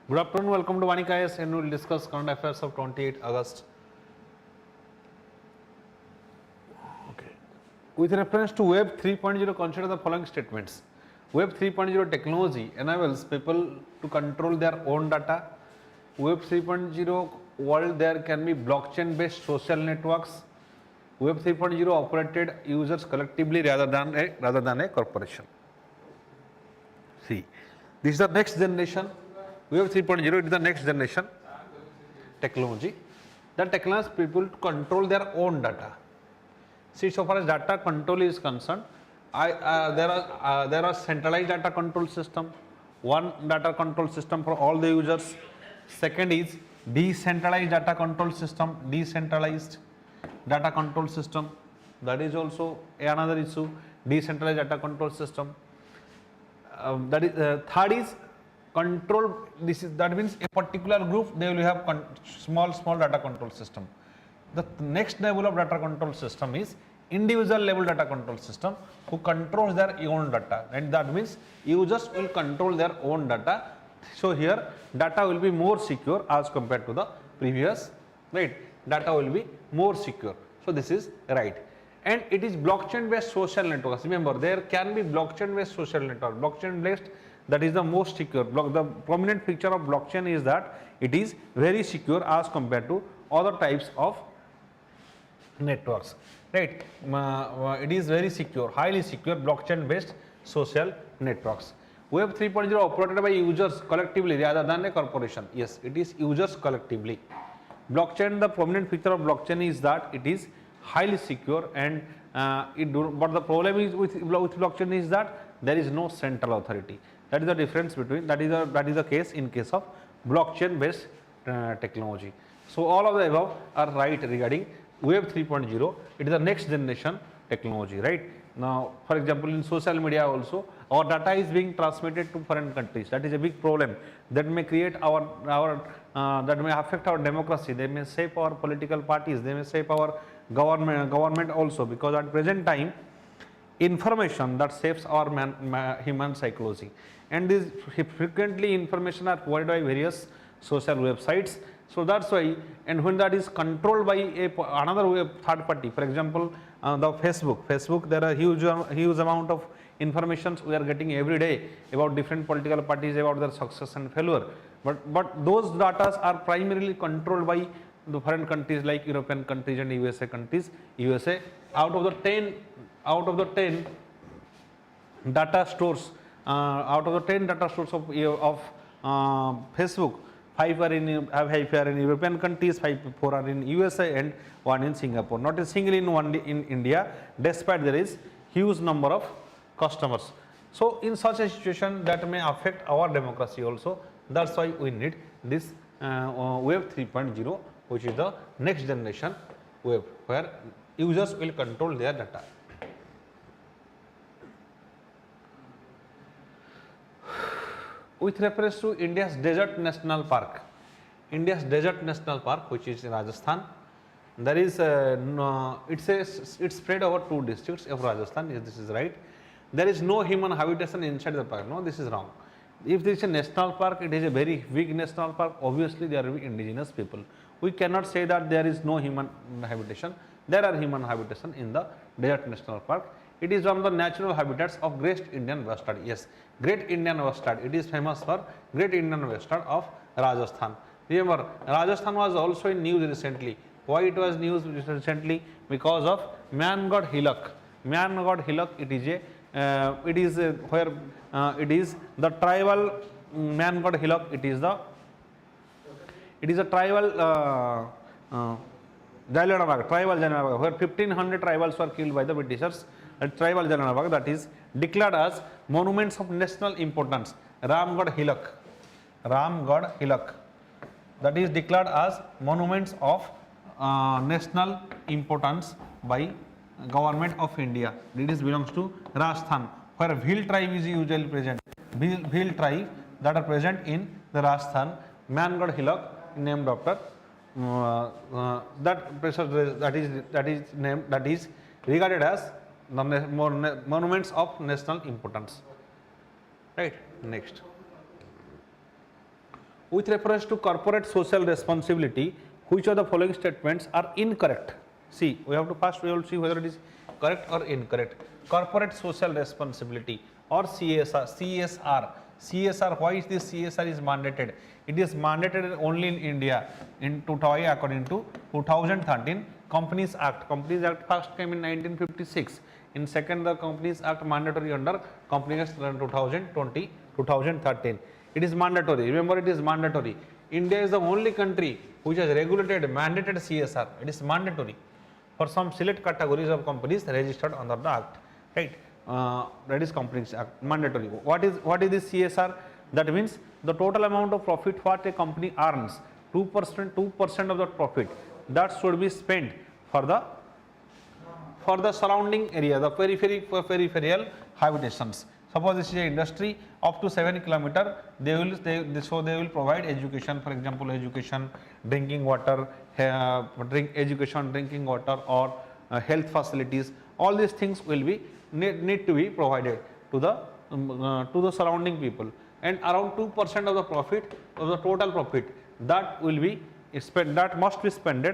Good afternoon, welcome to VANIK-IAS, and we will discuss current affairs of 28 August. Okay. With reference to Web 3.0, consider the following statements. Web 3.0 technology enables people to control their own data. Web 3.0 world, there can be blockchain based social networks. Web 3.0 operated users collectively rather than a corporation. See, this is the next generation. Web 3.0 is the next generation technology that allows people to control their own data. See, so far as data control is concerned, there are centralized data control system, one data control system for all the users. Second is decentralized data control system, that is also another issue, decentralized data control system. Third is control. That means a particular group, they will have small data control system. The next level of data control system is individual level data control system, who controls their own data, and that means users will control their own data. So here data will be more secure as compared to the previous, right? Data will be more secure. So this is right. And it is blockchain based social networks. Remember, there can be blockchain based social network. Blockchain based, that is the most secure. The prominent feature of blockchain is that it is very secure as compared to other types of networks, right? It is very secure, highly secure blockchain based social networks. Web 3.0 operated by users collectively rather than a corporation. Yes, it is users collectively. Blockchain, the prominent feature of blockchain is that it is highly secure, and but the problem is with blockchain is that there is no central authority. That is the difference between, that is the case in case of blockchain based technology. So all of the above are right regarding Web 3.0. It is the next generation technology, right? Now, for example, in social media also, our data is being transmitted to foreign countries. That is a big problem. That may create that may affect our democracy. They may shape our political parties. They may shape our government also, because at present time, information that shapes our human psychology, and this frequently information are provided by various social websites. So that's why, and when that is controlled by another third party, for example, the Facebook, there are huge amount of informations we are getting every day about different political parties, about their success and failure. But those data are primarily controlled by the foreign countries like European countries and USA countries. USA, out of the 10 data stores, of Facebook, 5 are in European countries, 4 are in USA, and 1 in Singapore. Not a single in India, despite there is huge number of customers. So in such a situation, that may affect our democracy also. That's why we need this Web 3.0, which is the next generation web, where users will control their data. With reference to India's desert national park, which is in Rajasthan, there is it's spread over 2 districts of Rajasthan. Yes, this is right. There is no human habitation inside the park. No, this is wrong. If this is a national park, it is a very big national park. Obviously, there will be indigenous people. We cannot say that there is no human habitation. There are human habitation in the desert national park. It is one of the natural habitats of Great Indian Bustard. Yes, Great Indian Bustard. It is famous for Great Indian Bustard of Rajasthan. Remember, Rajasthan was also in news recently. Why it was news recently? Because of man god hillock. It is the tribal man god hillock. It is a tribal tribal Jallianwala, where 1500 tribals were killed by the Britishers. A tribal Jallianwala, that is declared as monuments of national importance. Ramgarh Hillock, that is declared as monuments of national importance by government of India. This belongs to Rajasthan, where Bhil tribe is usually present. Bhil tribe that are present in the Rajasthan. Mangarh Hillock, named after that is regarded as the monuments of national importance. Right. Next, With reference to corporate social responsibility, which of the following statements are incorrect? See, we have to first we will see whether it is correct or incorrect. Corporate social responsibility or CSR. Why is this CSR is mandated? It is mandated only in India in according to 2013 Companies Act. Companies Act first came in 1956. In second, the Companies Act mandatory under Companies Act 2013. It is mandatory. Remember, it is mandatory. India is the only country which has regulated, mandated CSR. It is mandatory for some select categories of companies registered under the Act. Right? That is Companies Act, mandatory. What is this CSR? That means the total amount of profit what a company earns, 2% of the profit that should be spent for the surrounding area, the peripheral habitations. Suppose this is an industry up to 7 km, they will provide education, for example, education, drinking water, drinking water, or health facilities. All these things will be need to be provided to the surrounding people, and around 2% of the profit of the total profit that will be spent, that must be spent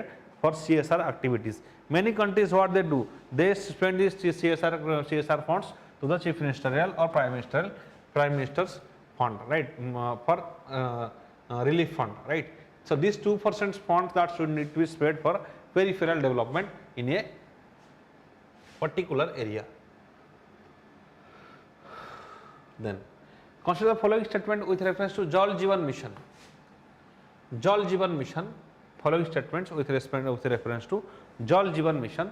for CSR activities. Many countries what they do, they spend these CSR funds to the chief ministerial or prime minister's fund, right, for relief fund, right. So these 2% funds that should need to be spread for peripheral development in a particular area. Then consider the following statement with reference to Jal Jeevan Mission. Jal Jeevan Mission, following statements with reference to Jal Jeevan Mission.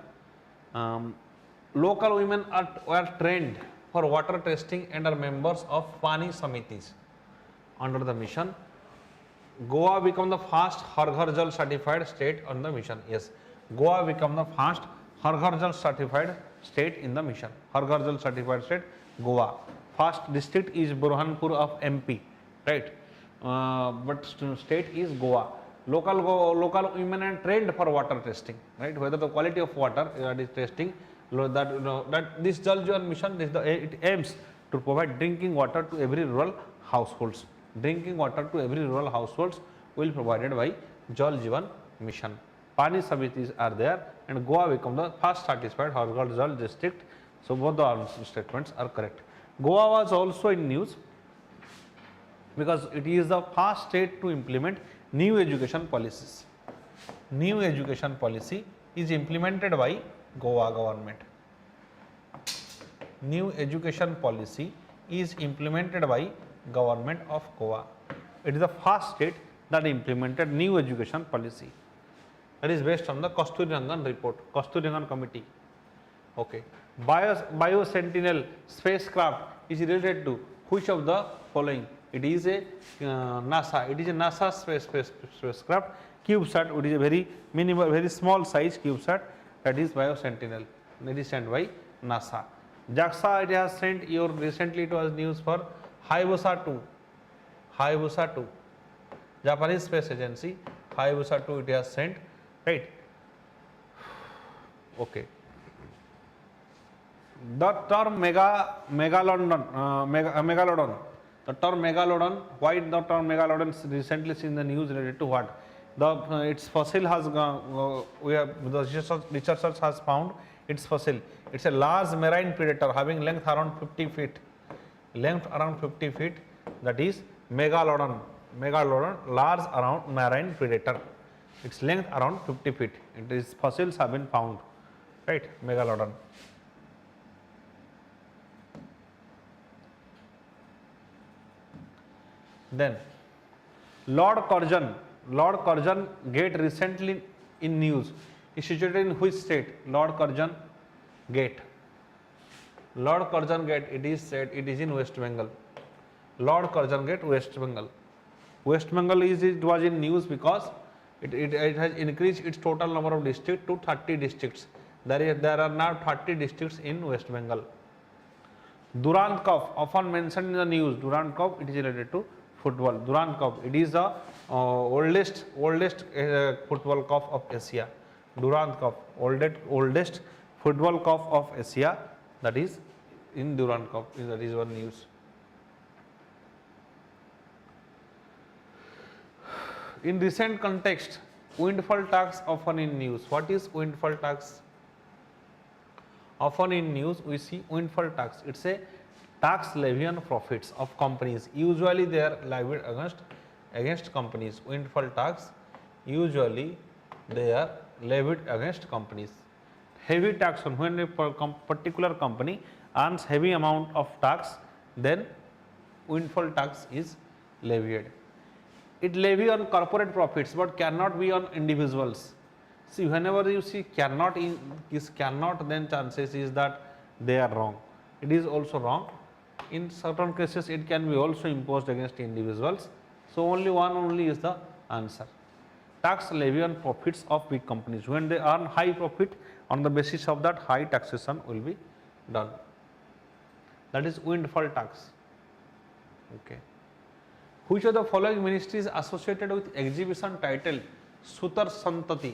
Local women were trained for water testing and are members of Pani Samitis under the mission. Goa become the first Har Ghar Jal certified state on the mission. Yes, Goa become the first Har Ghar Jal certified state in the mission. Har Ghar Jal certified state, Goa. First district is Burhanpur of MP, right? But state is Goa. Local women are trained for water testing, right? Whether the quality of water that is testing, that this Jal Jeevan Mission it aims to provide drinking water to every rural households. Drinking water to every rural households will provided by Jal Jeevan Mission. Pani Samitis are there, and Goa become the first certified Har Ghar Jal district. So both the statements are correct. Goa was also in news because it is the first state to implement new education policies. New education policy is implemented by Goa government. New education policy is implemented by government of Goa. It is the first state that implemented new education policy. That is based on the Kasturirangan report, Kasturirangan committee. Okay. Bio Sentinel spacecraft is related to which of the following? It is a NASA. It is a NASA spacecraft, CubeSat. It is a very small size CubeSat. That is Bio Sentinel. That is sent by NASA. JAXA it has sent recently it was news for Hayabusa 2. Hayabusa 2. Japanese Space Agency. Hayabusa 2 it has sent. Right. Okay. The term megalodon. The term megalodon. Why the term megalodon is recently seen in the news related to what? Its fossil has the researchers has found its fossil. It's a large marine predator having length around 50 feet. Length around 50 feet. That is megalodon. Megalodon, large around marine predator. Its length around 50 feet. Its fossils have been found. Right, megalodon. Then Lord Curzon Gate recently in news is situated in which state? Lord Curzon Gate. Lord Curzon Gate it is said it is in West Bengal. Lord Curzon Gate, West Bengal. West Bengal it was in news because it has increased its total number of districts to 30 districts. There are now 30 districts in West Bengal. Durand Cup often mentioned in the news. Durand Cup it is related to football. Durand Cup it is the oldest football cup of Asia. Durand Cup, oldest football cup of Asia, that is in Durand Cup. That is one news. In recent context, windfall tax often in news. What is windfall tax? Often in news we see windfall tax. It's a tax levy on profits of companies. Usually they are levied against companies. Windfall tax, usually they are levied against companies. Heavy tax on when a particular company earns heavy amount of tax, then windfall tax is levied. It levy on corporate profits but cannot be on individuals. See, whenever you see cannot is cannot, then chances is that they are wrong. It is also wrong. In certain cases it can be also imposed against individuals. So only is the answer. Tax levy on profits of big companies. When they earn high profit, on the basis of that high taxation will be done. That is windfall tax. Okay. Which of the following ministries associated with exhibition titled Sutar Santati?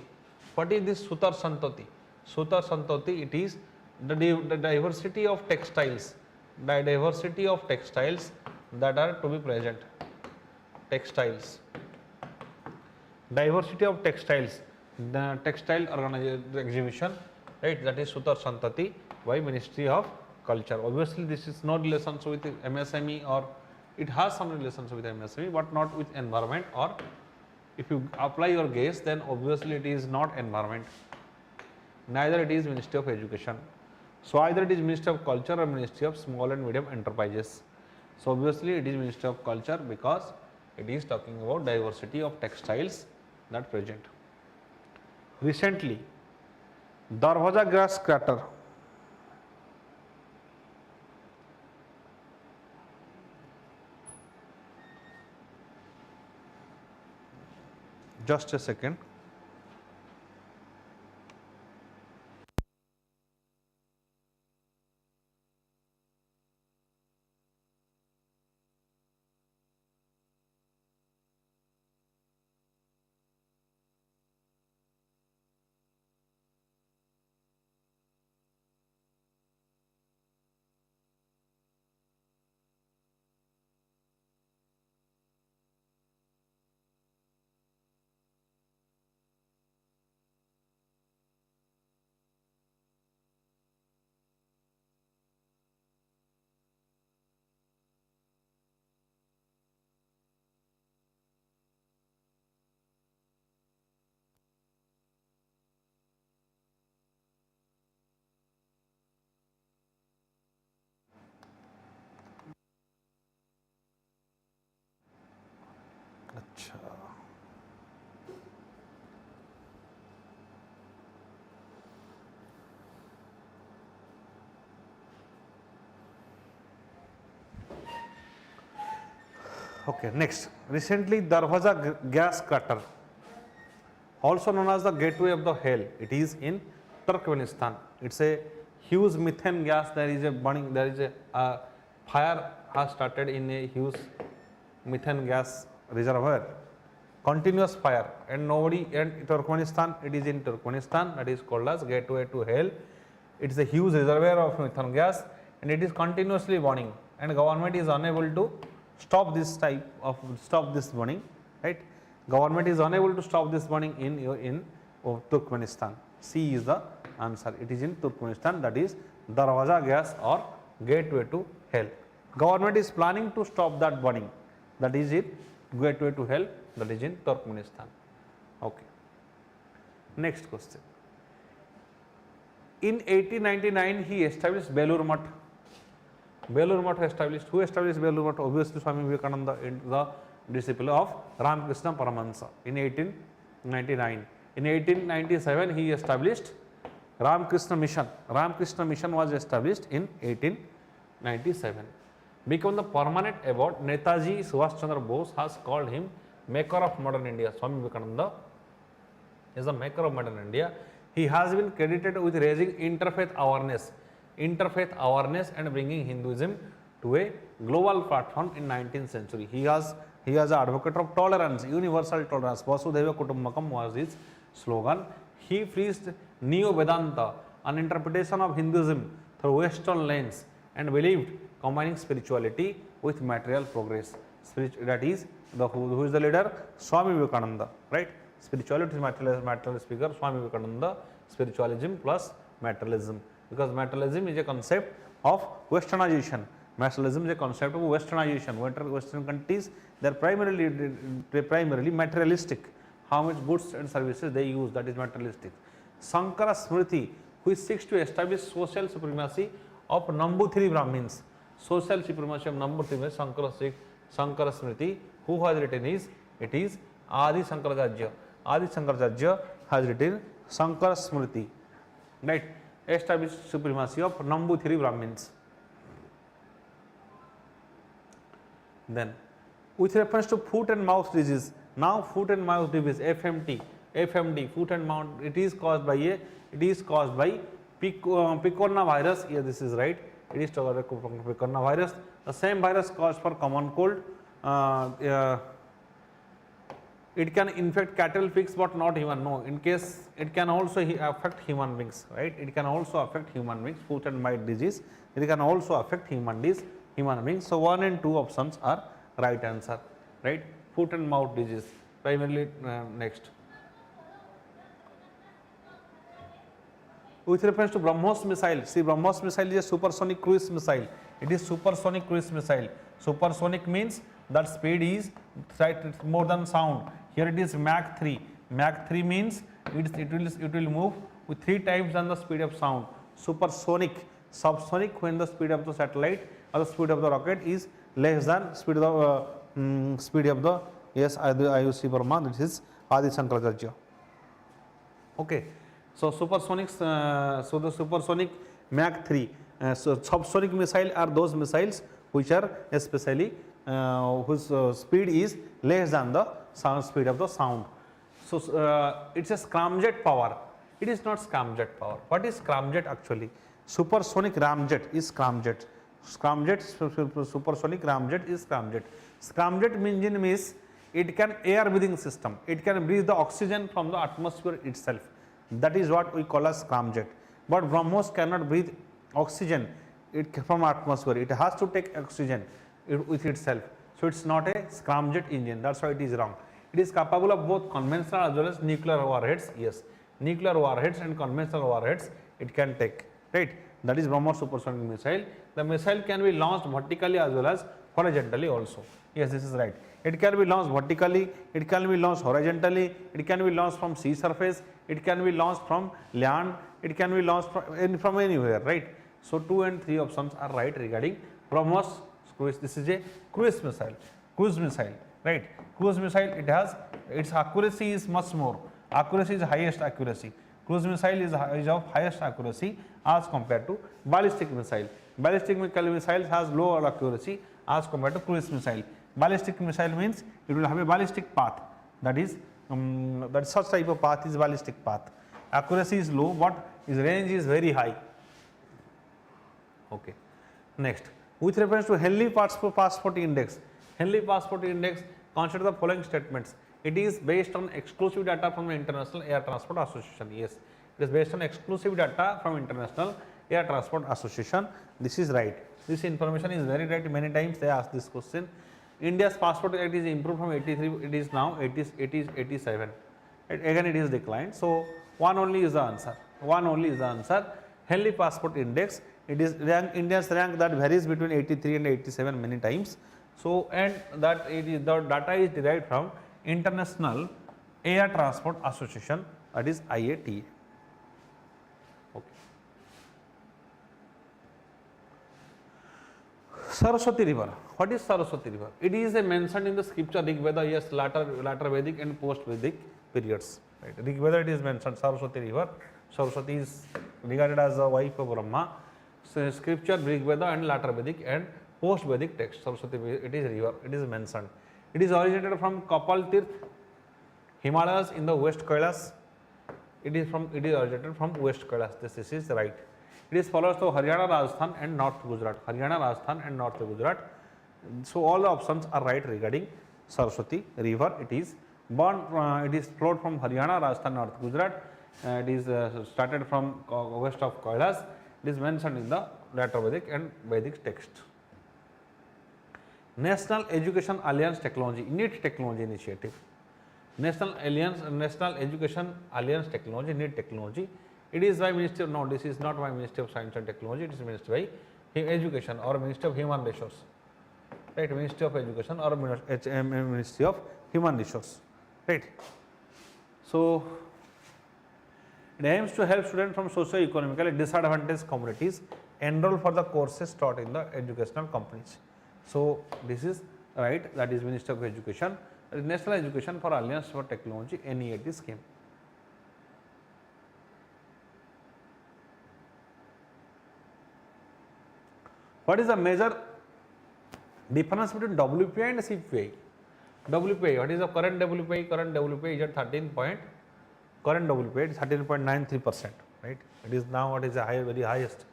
What is this Sutar Santati? Sutar Santati, it is the diversity of textiles, diversity of textiles that are to be present. Textiles, diversity of textiles, the textile exhibition, right? That is Sutar Santati by Ministry of Culture. Obviously, this is no relations with MSME, or it has some relations with MSME, but not with environment, or if you apply your guess, then obviously it is not environment, neither it is Ministry of Education. So either it is Ministry of Culture or Ministry of Small and Medium Enterprises. So obviously it is Ministry of Culture, because it is talking about diversity of textiles that present. Recently, Darwaza gas crater, just a second. अच्छा, okay. Next, recently Darwaza gas crater, also known as the gateway of the hell, it is in Turkmenistan. It's a huge methane gas. There is a burning, there is a fire has started in a huge methane gas reservoir, continuous fire, and nobody, and Turkmenistan, it is in Turkmenistan, that is called as gateway to hell. It is a huge reservoir of methane gas and it is continuously burning, and government is unable to stop this burning, right? Government is unable to stop this burning in Turkmenistan. C is the answer. It is in Turkmenistan, that is Darwaza gas or gateway to hell. Government is planning to stop that burning, that is it, gateway to hell, that is in Turkmenistan. Okay. Next question. In 1899 he established Belur Math. Belur Math established. Who established Belur Math? Obviously Swami Vivekananda, the disciple of Ramakrishna Paramahansa, in 1899. In 1897 he established Ramakrishna Mission. Ramakrishna Mission was established in 1897. Become the permanent award, Netaji Subhash Chandra Bose has called him maker of modern India. Swami Vivekananda is the maker of modern India. He has been credited with raising interfaith awareness and bringing Hinduism to a global platform in 19th century. He was an advocate of tolerance, universal tolerance. Vasudhaiva Kutumbakam was his slogan. He preached Neo Vedanta, an interpretation of Hinduism through Western lens, and believed combining spirituality with material progress. that is the who is the leader? Swami Vivekananda, right? Spirituality is materialist figure, Swami Vivekananda, spiritualism plus materialism, because materialism is a concept of westernization. Materialism is a concept of westernization. Western countries, they are primarily materialistic. How much goods and services they use, that is materialistic. Sankara Smriti, which seeks to establish social supremacy of Namboothiri Brahmins. Social supremacy of Namboothiri Sankara Smriti. Who has written is? It is Adi Shankaracharya. Adi Shankaracharya has written Sankara Smriti, right? Establish supremacy of Namboothiri Brahmins. Then, with reference to foot and mouth disease, now foot and mouth disease, FMD, foot and mouth, it is caused by picorna virus. Here this is right. It is picorna virus. The same virus caused for common cold. It can infect cattle, pigs, but not human. No, in case it can also affect human beings, right? It can also affect human beings. Foot and mouth disease. It can also affect human beings. So 1 and 2 options are right answer, right? Foot and mouth disease primarily. Next, with reference to Brahmos missile, see, Brahmos missile is a supersonic cruise missile. It is supersonic cruise missile. Supersonic means that speed is more than sound. Here it is Mach 3. Mach 3 means it will move with 3 times than the speed of sound. Supersonic. Subsonic, when the speed of the satellite or the speed of the rocket is less than speed of the yes, IUC Burma. This is Adi Shankaracharya. Okay. So supersonic, so the supersonic Mach 3. So subsonic missile are those missiles which are especially whose speed is less than the sound speed of the sound. So it's a scramjet power. It is not scramjet power. What is scramjet actually? Supersonic ramjet is scramjet. Supersonic ramjet is scramjet. Scramjet engine means it can air breathing system. It can breathe the oxygen from the atmosphere itself. That is what we call as scramjet. But Brahmos cannot breathe oxygen from atmosphere. It has to take oxygen with itself. So it's not a scramjet engine. That's why it is wrong. It is capable of both conventional as well as nuclear warheads. Yes, nuclear warheads and conventional warheads it can take. Right. That is Brahmos supersonic missile. The missile can be launched vertically as well as horizontally also. Yes, this is right. It can be launched vertically, it can be launched horizontally, it can be launched from sea surface, it can be launched from land, it can be launched from anywhere, right? So 2 and 3 options are right regarding Brahmos cruise. This is a cruise missile, right? Cruise missile, it has, its accuracy is much more. Accuracy is highest accuracy. Cruise missile is of highest accuracy as compared to ballistic missile. Ballistic missile has lower accuracy as compared to cruise missile. Ballistic missile means it will have a ballistic path. That is such type of path is ballistic path. Accuracy is low, but its range is very high. Okay. Next, with reference to Henley Passport Index. Henley Passport Index, consider the following statements. It is based on exclusive data from the International Air Transport Association. Yes, it is based on exclusive data from International Air Transport Association. This is right. This information is very right. Many times they ask this question. India's passport act is improved from 83. It is now 87. Again, it is declined. So 1 only is the answer. 1 only is the answer. Henley Passport Index. It is India's rank that varies between 83 and 87 many times. So and that the data is derived from International Air Transport Association, that is IATA. Okay. Saraswati River. What is Saraswati River? It is mentioned in the scripture Rig Veda, yes, latter Vedic and post Vedic periods. Right. Rig Veda it is mentioned Saraswati River. Saraswati is regarded as the wife of Brahma. So scripture Rig Veda and latter Vedic and post Vedic text. Saraswati it is river. It is mentioned. It is originated from Kapal Tirth, Himalayas in the West Kailas. It is originated from West Kailas. This is right. It is follows to Haryana, Rajasthan and North Gujarat. Haryana, Rajasthan and North Gujarat. So all the options are right regarding Saraswati River. It is born. It is flowed from Haryana, Rajasthan, North Gujarat. It is started from west of Kailas. It is mentioned in the latter Vedic and Vedic text. National Education Alliance Technology, NEET Technology Initiative. National Education Alliance Technology, NEET Technology. It is by Ministry of, no, this is not by Ministry of Science and Technology, it is Ministry by Education or Ministry of Human Resources, right? Ministry of Education or Ministry of Human Resources, right? So, it aims to help students from socio-economically disadvantaged communities enroll for the courses taught in the educational companies. So, this is right, that is Ministry of Education, National Education for Alliance for Technology, NEAT scheme. What is the major difference between WPI and CPI? WPI, what is the current WPI? Current WPI is at 13 point, current WPI is 13.93%, right? It is now what is the very highest,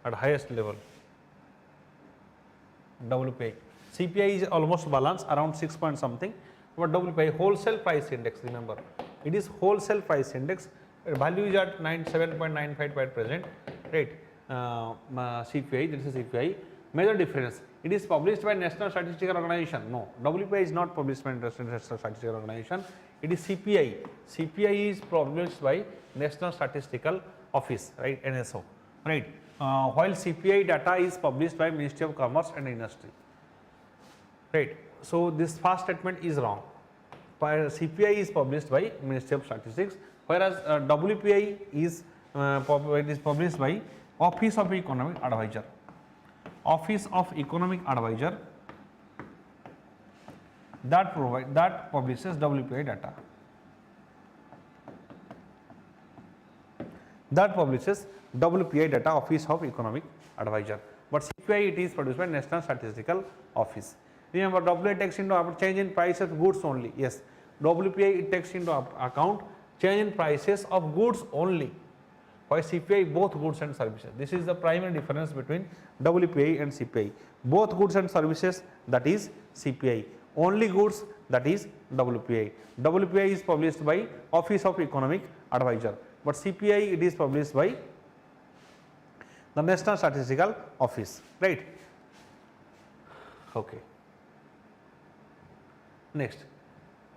at highest level. WPI. CPI is almost balanced around 6 point something, but WPI wholesale price index, remember, it is wholesale price index, value is at 97.95 at present, right? CPI, this is CPI. Major difference, it is published by National Statistical Organization. No, WPI is not published by National Statistical Organization, it is CPI. CPI is published by National Statistical Office, right, NSO, right? While CPI data is published by Ministry of Commerce and Industry, right? So, this first statement is wrong. CPI is published by Ministry of Statistics, whereas WPI is published by Office of Economic Advisor. Office of Economic Advisor that publishes WPI data. That publishes WPI data, Office of Economic Advisor. But CPI, it is produced by National Statistical Office. Remember, WPI takes into change in price of goods only. Yes, WPI it takes into account change in prices of goods only. Why CPI both goods and services? This is the primary difference between WPI and CPI. Both goods and services, that is CPI. Only goods, that is WPI. WPI is published by Office of Economic Advisor, but CPI it is published by the National Statistical Office, right? Okay. Next,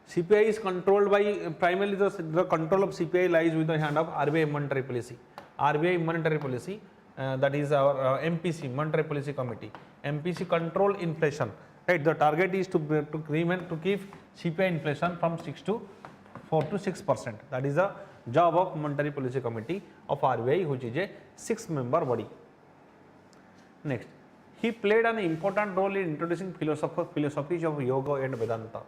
CPI is controlled by, primarily the control of CPI lies with the hand of RBI monetary policy. RBI monetary policy, that is our MPC, Monetary Policy Committee. MPC control inflation, right? The target is to keep CPI inflation from 4 to 6%. That is the job of Monetary Policy Committee of RBI, which is a 6-member body. Next, he played an important role in introducing philosophies of yoga and Vedanta.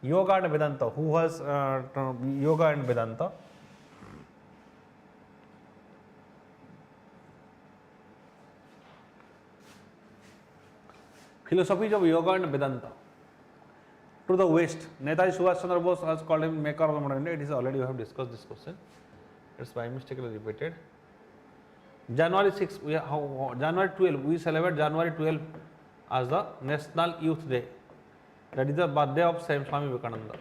Yoga and Vedanta. Who was yoga and Vedanta? Philosophies of yoga and Vedanta. To the West, Netaji Subhash Chandra Bose has called him maker of the modern India. It is already, we have discussed this question. It's by mistakenly repeated. January 6, January 12, we celebrate January 12 as the National Youth Day. That is the birthday of Swami Vivekananda.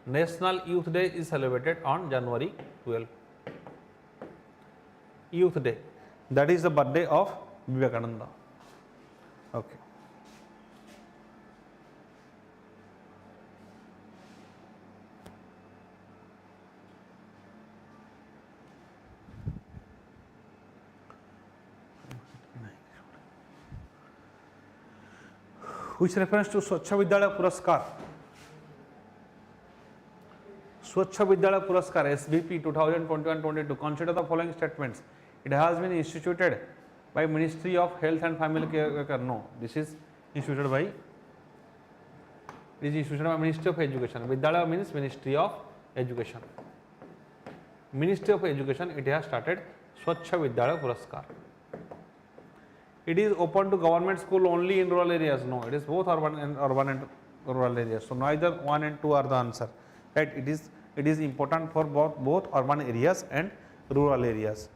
National Youth Day is celebrated on January 12. Youth Day. That is the birthday of Vivekananda. Okay. Which reference to Swachh Vidyalaya Puraskar? Swachh Vidyalaya Puraskar SVP 2021-22. Consider the following statements. It has been instituted by Ministry of Health and Family Care. No, this is instituted by Ministry of Education. Vidyalaya means Ministry of Education. Ministry of Education, it has started Swachh Vidyalaya Puraskar. It is open to government school only in rural areas. No, it is both urban and rural areas. So neither 1 and 2 are the answer. Right? It is important for both urban areas and rural areas.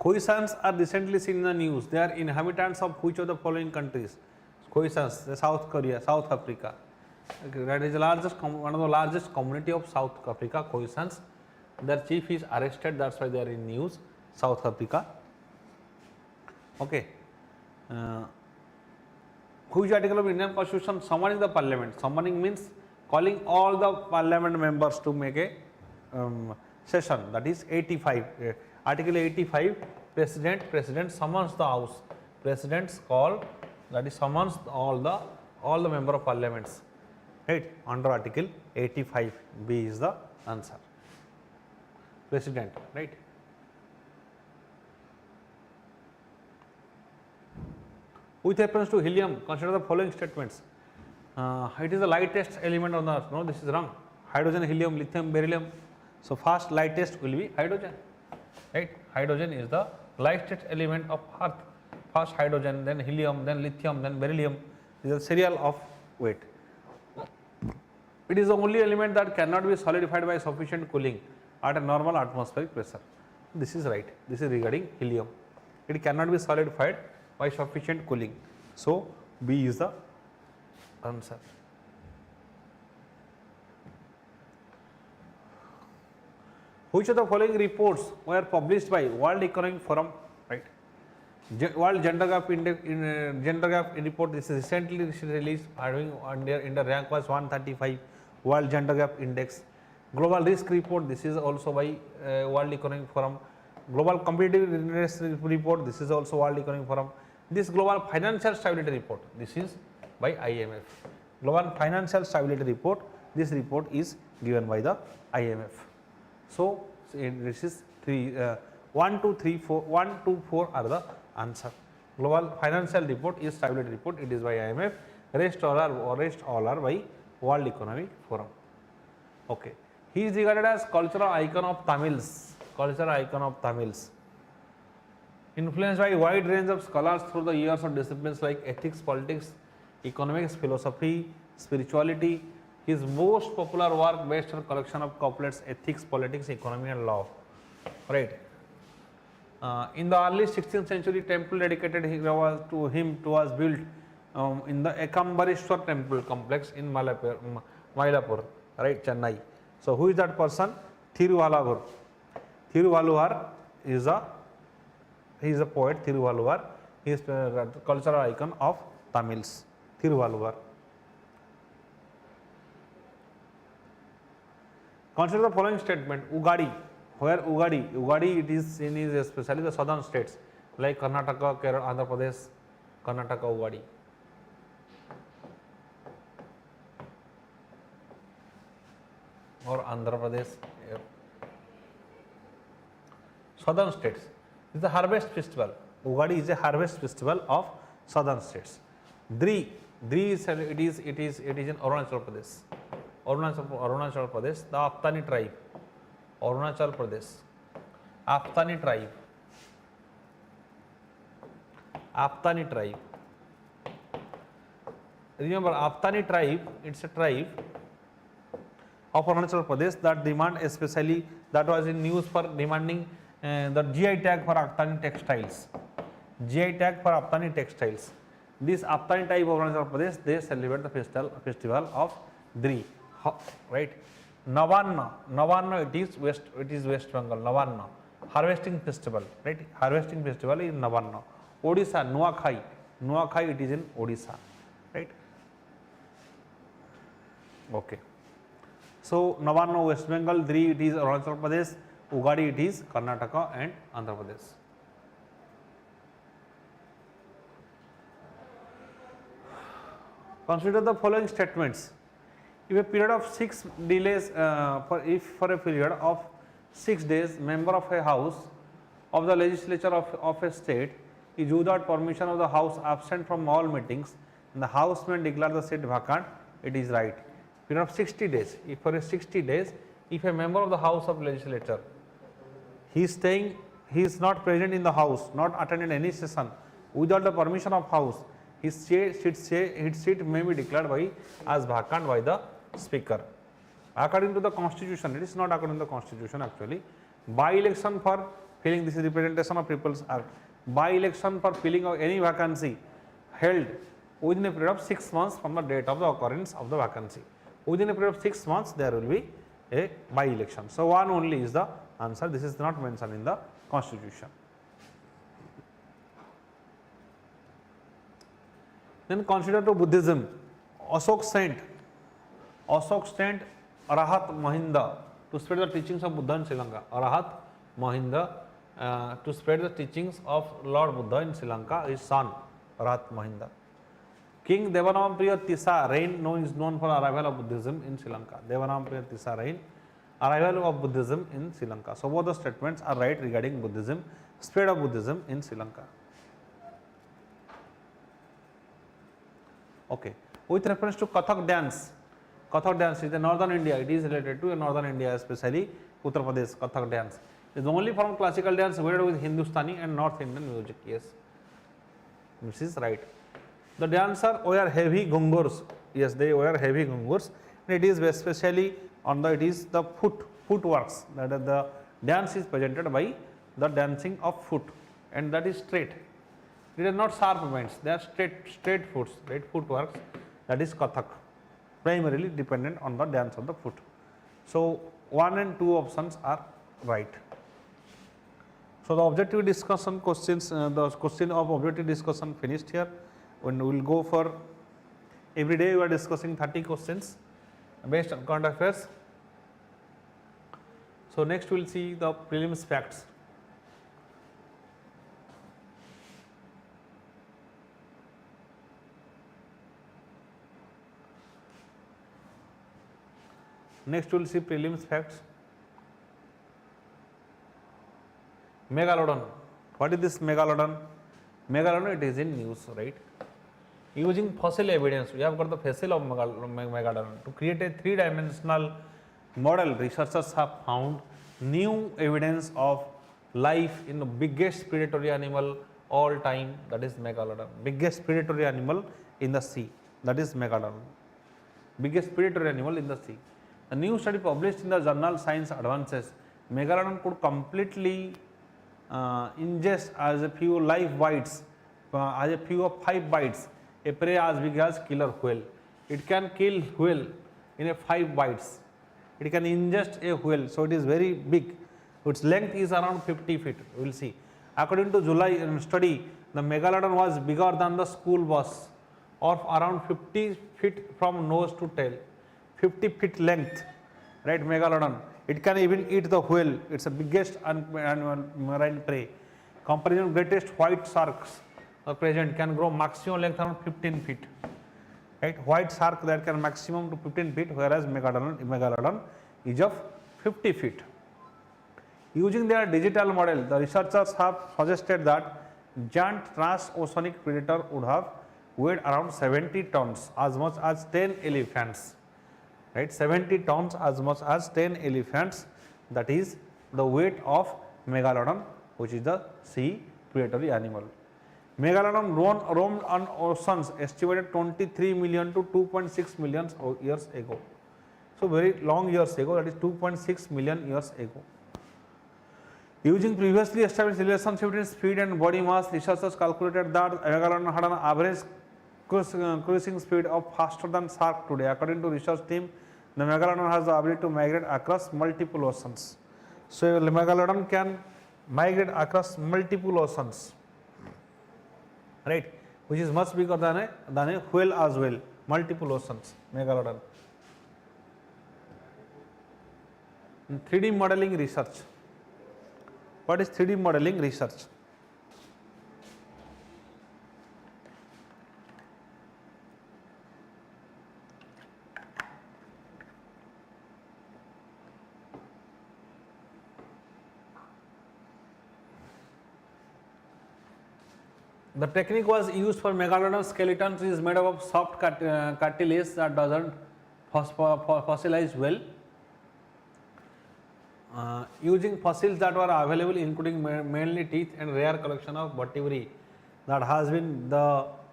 Khoisans are recently seen in the news. They are inhabitants of which of the following countries? Khoisans, South Korea, South Africa. Okay, that is the largest, one of the largest community of South Africa, Khoisans. Their chief is arrested, that's why they are in news, South Africa. Okay. Which article of Indian Constitution summoning the parliament? Summoning means calling all the parliament members to make a session, that is 85. Article 85, president summons the house. President's call, that is summons all the member of parliaments. Right, under article 85, B is the answer. President, right. With reference to helium, consider the following statements. It is the lightest element on the earth. No, this is wrong. Hydrogen, helium, lithium, beryllium. So first lightest will be hydrogen. Right? Hydrogen is the lightest element of earth. First hydrogen, then helium, then lithium, then beryllium. This is a serial of weight. It is the only element that cannot be solidified by sufficient cooling at a normal atmospheric pressure. This is right. This is regarding helium. It cannot be solidified by sufficient cooling. So B is the answer. Which of the following reports were published by World Economic Forum? Right. World Gender Gap Index, Gender Gap report. This is recently released. Having in the rank was 135. World Gender Gap Index. Global Risk Report. This is also by World Economic Forum. Global Competitiveness Report. This is also World Economic Forum. This Global Financial Stability Report. This is by IMF. Global Financial Stability Report. This report is given by the IMF. So this is 1, 2, 3, 4. 1, 2, 4 are the answer. Global Financial Report is Stability Report. It is by IMF. Rest all are by World Economic Forum. Okay. He is regarded as cultural icon of Tamils. Cultural icon of Tamils. Influenced by a wide range of scholars through the years of disciplines like ethics, politics, economics, philosophy, spirituality. His most popular work based on collection of couplets, ethics, politics, economy and law. Right. In the early 16th century, temple dedicated to him was built in the Ekambareshwar temple complex in Mylapore, right, Chennai. So who is that person? Thiruvalluvar. Thiruvalluvar is a poet. Thiruvalluvar. He is a cultural icon of Tamils. Thiruvalluvar. Consider the following statement. Ugadi. Where Ugadi? Ugadi, it is in especially the southern states like Karnataka, Kerala, Andhra Pradesh, Karnataka, Ugadi. Or Andhra Pradesh. Southern states. This is the harvest festival. Ugadi is a harvest festival of southern states. Dri is it is in Arunachal Pradesh. Arunachal Pradesh, the Aptani tribe. Arunachal Pradesh. Aptani tribe. Aptani tribe. Remember, Aptani tribe, it's a tribe of Arunachal Pradesh that demand, especially that was in news for demanding the GI tag for Aptani textiles. GI tag for Aptani textiles. This Aptani tribe of Arunachal Pradesh, they celebrate the festival of Dri. Right. Navanna, it is West Bengal. Navanna, harvesting festival, right? Harvesting festival is Navanna. Odisha, Nuakhai, it is in Odisha, right? Okay. So Navanna, West Bengal. Dri, it is Arunachal Pradesh. Ugadi, it is Karnataka and Andhra Pradesh. Consider the following statements. If a period of 6 delays, for a period of 6 days, member of a house of the legislature of a state is without permission of the house absent from all meetings, and the house may declare the seat vacant, it is right. Period of 60 days. If for a 60 days, if a member of the house of legislature, he is not present in the house, not attended any session, without the permission of house, his seat may be declared as vacant by the speaker. According to the constitution, it is not according to the constitution actually. By election for Filling, this is representation of People's Act. By-election for filling of any vacancy held within a period of 6 months from the date of the occurrence of the vacancy. Within a period of 6 months, there will be a by-election. So, one only is the answer. This is not mentioned in the constitution. Then consider to Buddhism. Ashok sent Arahat Mahinda to spread the teachings of Buddha in Sri Lanka. Arahat Mahinda to spread the teachings of Lord Buddha in Sri Lanka, his son Arahat Mahinda. King Devanampriya Tisa reign is known for arrival of Buddhism in Sri Lanka. Devanampriya Tisa reign, arrival of Buddhism in Sri Lanka. So both the statements are right regarding Buddhism, spread of Buddhism in Sri Lanka. Okay. With reference to Kathak dance is in northern India. It is related to northern India, especially Uttar Pradesh. Kathak dance is the only form of classical dance wedded with Hindustani and North Indian music. Yes, this is right. The dancer wear heavy gungurs. Yes, they wear heavy gungurs. It is especially on the footworks. That is, the dance is presented by the dancing of foot, and that is straight. It is not sharp movements. They are straight foots, right? Footworks. That is Kathak, primarily dependent on the dance of the foot. So 1 and 2 options are right. So the objective discussion questions, the question of objective discussion finished here. When we will go for every day, we are discussing 30 questions based on current affairs. So next we will see the prelims facts. Next we will see prelims facts. Megalodon. What is this megalodon? Megalodon, it is in news, right? Using fossil evidence, we have got the fossil of megalodon. To create a 3-dimensional model, researchers have found new evidence of life in the biggest predatory animal all time, that is megalodon. Biggest predatory animal in the sea, that is megalodon. Biggest predatory animal in the sea. A new study published in the journal Science Advances, megalodon could completely ingest as a few live bites, as a few of 5 bites, a prey as big as killer whale. It can kill whale in a 5 bites. It can ingest a whale, so it is very big. Its length is around 50 feet. We will see. According to July study, the megalodon was bigger than the school bus, or around 50 feet from nose to tail. 50 feet length, right? Megalodon. It can even eat the whale. It's the biggest marine prey. Comparison, greatest white sharks present can grow maximum length around 15 feet. Right? White shark that can maximum to 15 feet, whereas megalodon is of 50 feet. Using their digital model, the researchers have suggested that giant transoceanic predator would have weighed around 70 tons, as much as 10 elephants. Right, 70 tons, as much as 10 elephants, that is the weight of megalodon, which is the sea predatory animal. Megalodon roamed on oceans estimated 23 million to 2.6 million years ago. So very long years ago, that is 2.6 million years ago. Using previously established relationship between speed and body mass, researchers calculated that megalodon had an average cruising speed of faster than shark today. According to research team, the megalodon has the ability to migrate across multiple oceans. So the megalodon can migrate across multiple oceans, right? Which is much bigger than a whale as well. Multiple oceans, megalodon. 3D modeling research. What is 3D modeling research? The technique was used for megalodon skeletons is made up of soft cartilage that doesn't fossilize well. Using fossils that were available, including mainly teeth and rare collection of vertebrae that has been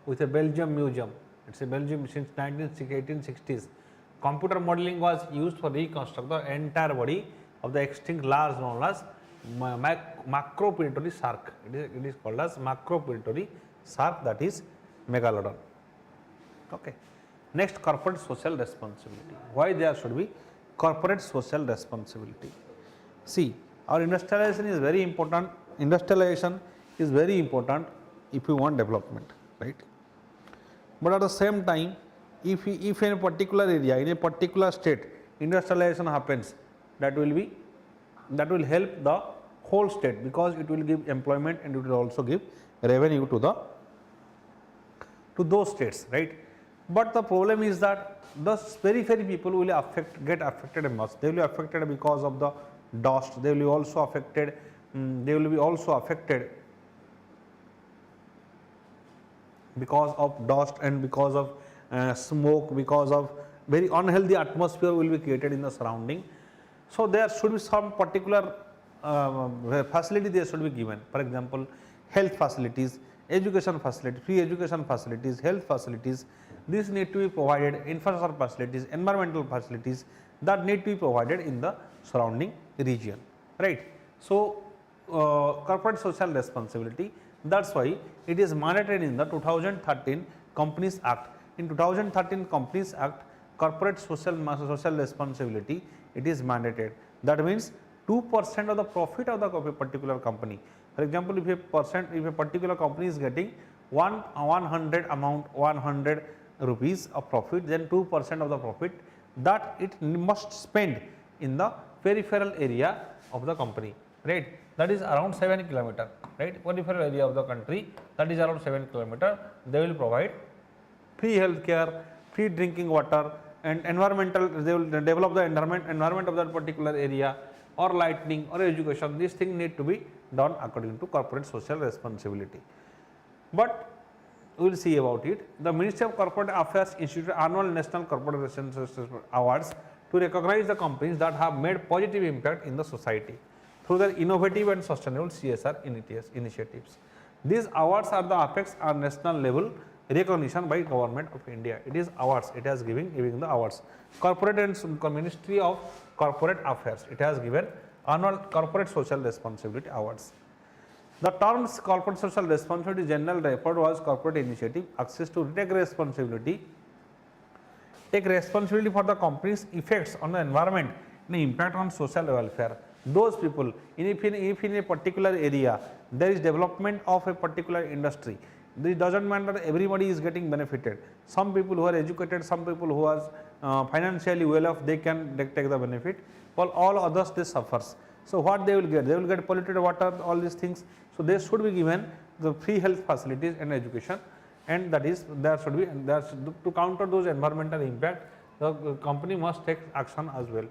with a Belgium museum. It's a Belgium since 1860s. Computer modeling was used for reconstruct the entire body of the extinct large known as macro predatory shark. It is called as macro predatory shark, that is megalodon. Okay. Next, corporate social responsibility. Why there should be corporate social responsibility? See, our industrialization is very important. Industrialization is very important if you want development, right? But at the same time, if in a particular area, in a particular state, industrialization happens, that will help the whole state, because it will give employment and it will also give revenue to those states, right? But the problem is that the periphery people will get affected much. They will be affected because of the dust. They will be also affected. Because of dust and because of smoke, because of very unhealthy atmosphere will be created in the surrounding. So there should be some particular facility they should be given. For example, health facilities, education facilities, free education facilities, health facilities. These need to be provided. Infrastructure facilities, environmental facilities, that need to be provided in the surrounding region, right? So corporate social responsibility. That's why it is mandated in the 2013 Companies Act. In 2013 Companies Act, corporate social responsibility, it is mandated. That means 2% of the profit of the particular company. For example, if a particular company is getting 100 rupees of profit, then 2% of the profit that it must spend in the peripheral area of the company, right? That is around 7 km, right? Peripheral area of the country, that is around 7 km. They will provide free health care, free drinking water, and environmental, they will develop the environment of that particular area, or lighting or education. These things need to be done according to corporate social responsibility. But we will see about it. The Ministry of Corporate Affairs instituted annual National Corporate Responsibility Awards to recognize the companies that have made positive impact in the society through their innovative and sustainable CSR initiatives. These awards are the apex at national level recognition by Government of India. It is awards, it has giving the awards. Corporate and Ministry of Corporate Affairs, it has given annual Corporate Social Responsibility Awards. The terms corporate social responsibility general referred was corporate initiative, access to take responsibility for the company's effects on the environment and impact on social welfare. Those people, if in a particular area there is development of a particular industry, this doesn't matter, everybody is getting benefited. Some people who are educated, some people who are financially well off, they can take the benefit, while all others they suffers. So what they will get? They will get polluted water, all these things. So they should be given the free health facilities and education, and that is to counter those environmental impact, the company must take action as well.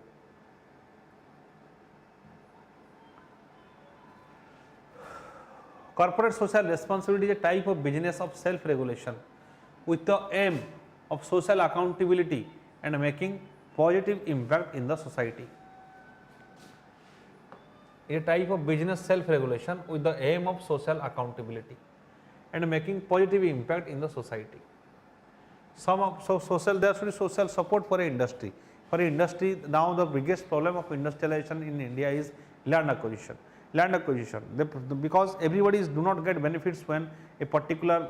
Corporate social responsibility is a type of business of self-regulation with the aim of social accountability and making positive impact in the society. A type of business self-regulation with the aim of social accountability and making positive impact in the society. There should be social support for industry. For industry, now the biggest problem of industrialization in India is land acquisition. Because everybody do not get benefits when a particular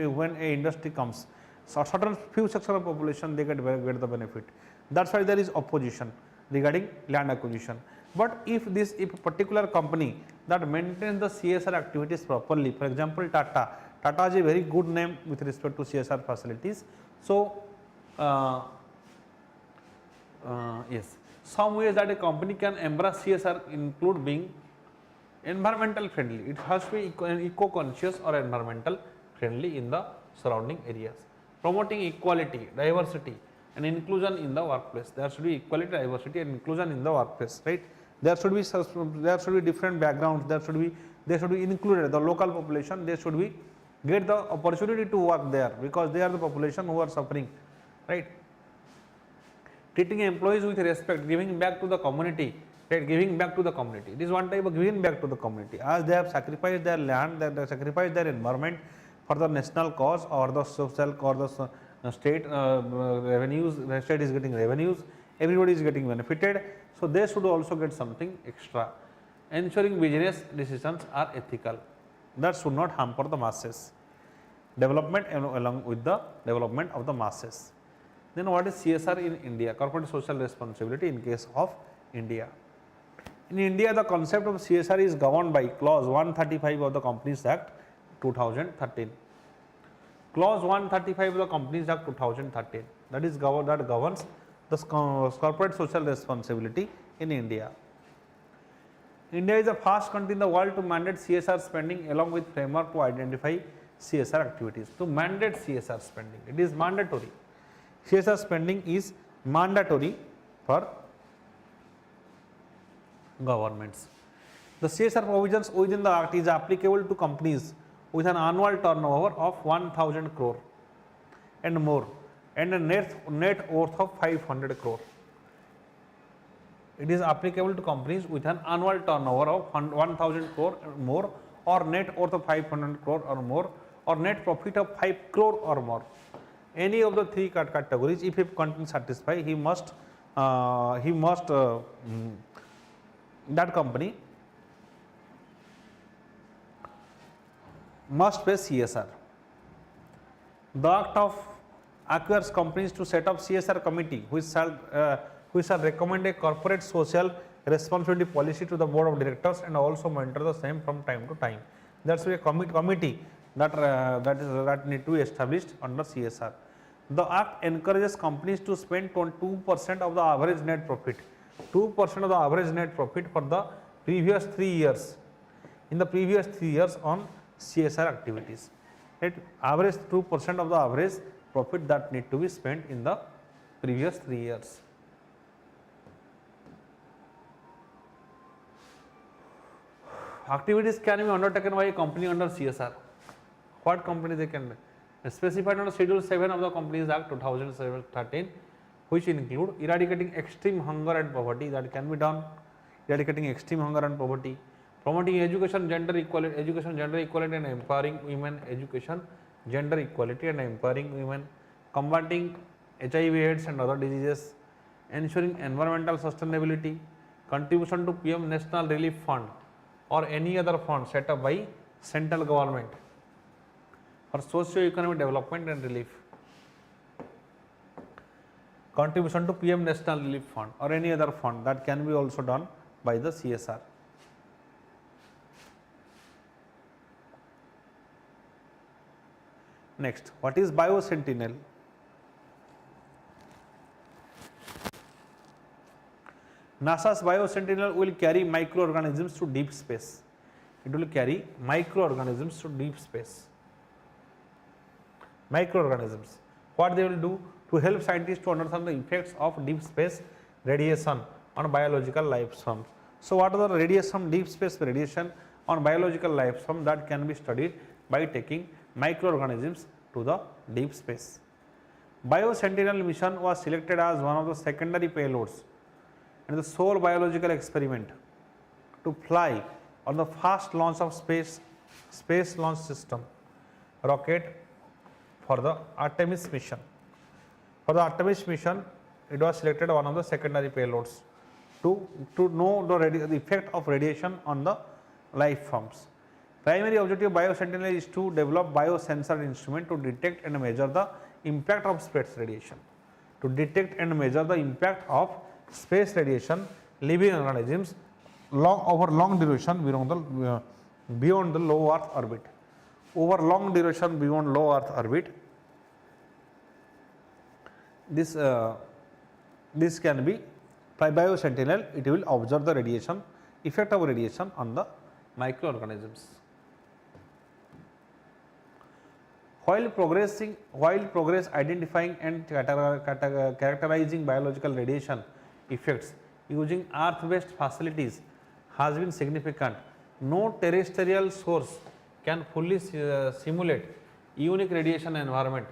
when a industry comes. So certain few section of population they get the benefit. That's why there is opposition regarding land acquisition. But if a particular company that maintains the CSR activities properly, for example, Tata is a very good name with respect to CSR facilities. So yes, some ways that a company can embrace CSR include being environmental friendly. It has to be eco-conscious or environmental friendly in the surrounding areas. Promoting equality, diversity and inclusion in the workplace. There should be equality, diversity and inclusion in the workplace, right? There should be different backgrounds. They should be included. The local population, they should be get the opportunity to work there, because they are the population who are suffering, right? Treating employees with respect, giving back to the community, right? Giving back to the community. It is one type of giving back to the community, as they have sacrificed their land, they have sacrificed their environment for the national cause or the social or the state revenues. The state is getting revenues, everybody is getting benefited, so they should also get something extra. ensuring business decisions are ethical, that should not hamper the masses. Development along with the development of the masses. Then what is CSR in India? Corporate social responsibility in case of India. In India, the concept of CSR is governed by clause 135 of the Companies Act 2013. Clause 135 of the Companies Act 2013, that governs the corporate social responsibility in India. India is the first country in the world to mandate CSR spending along with framework to identify CSR activities. To mandate CSR spending, it is mandatory. CSR spending is mandatory for governments. The CSR provisions within the Act is applicable to companies with an annual turnover of 1000 crore and more and a net worth of 500 crore. It is applicable to companies with an annual turnover of 1000 crore or more, or net worth of 500 crore or more, or net profit of 5 crore or more. Any of the three categories, if he can satisfy, that company must pay CSR. The Act of acquires companies to set up CSR committee which shall recommend a corporate social responsibility policy to the board of directors and also monitor the same from time to time. That's why a committee that need to be established under CSR. The Act encourages companies to spend 2% of the average net profit, 2% of the average net profit for the previous 3 years, in the previous 3 years on CSR activities. Right? Average 2% of the average profit that need to be spent in the previous 3 years. Activities can be undertaken by a company under CSR. What company they can be? Specified under Schedule 7 of the Companies Act 2013, which include eradicating extreme hunger and poverty, that can be done, eradicating extreme hunger and poverty, promoting education, gender equality and empowering women, education, gender equality and empowering women, combating HIV/AIDS and other diseases, ensuring environmental sustainability, contribution to PM National Relief Fund or any other fund set up by central government for socio-economic development and relief, contribution to PM National Relief Fund or any other fund that can be also done by the CSR. Next, what is Bio Sentinel? NASA's Bio Sentinel will carry microorganisms to deep space. It will carry microorganisms to deep space. Microorganisms. What they will do? To help scientists to understand the effects of deep space radiation on biological life forms. So, what are the deep space radiation on biological life form that can be studied by taking microorganisms to the deep space. Bio Sentinel mission was selected as one of the secondary payloads and the sole biological experiment to fly on the first launch of space launch system rocket for the Artemis mission. For the Artemis mission, it was selected one of the secondary payloads to know the effect of radiation on the life forms. Primary objective of Bio Sentinel is to develop biosensor instrument to detect and measure the impact of space radiation. To detect and measure the impact of space radiation living organisms over long duration beyond the low Earth orbit. Over long duration beyond low Earth orbit, this can be by Bio Sentinel. It will observe the radiation effect of radiation on the microorganisms. While progress identifying and characterizing biological radiation effects using earth-based facilities has been significant, no terrestrial source can fully simulate unique radiation environment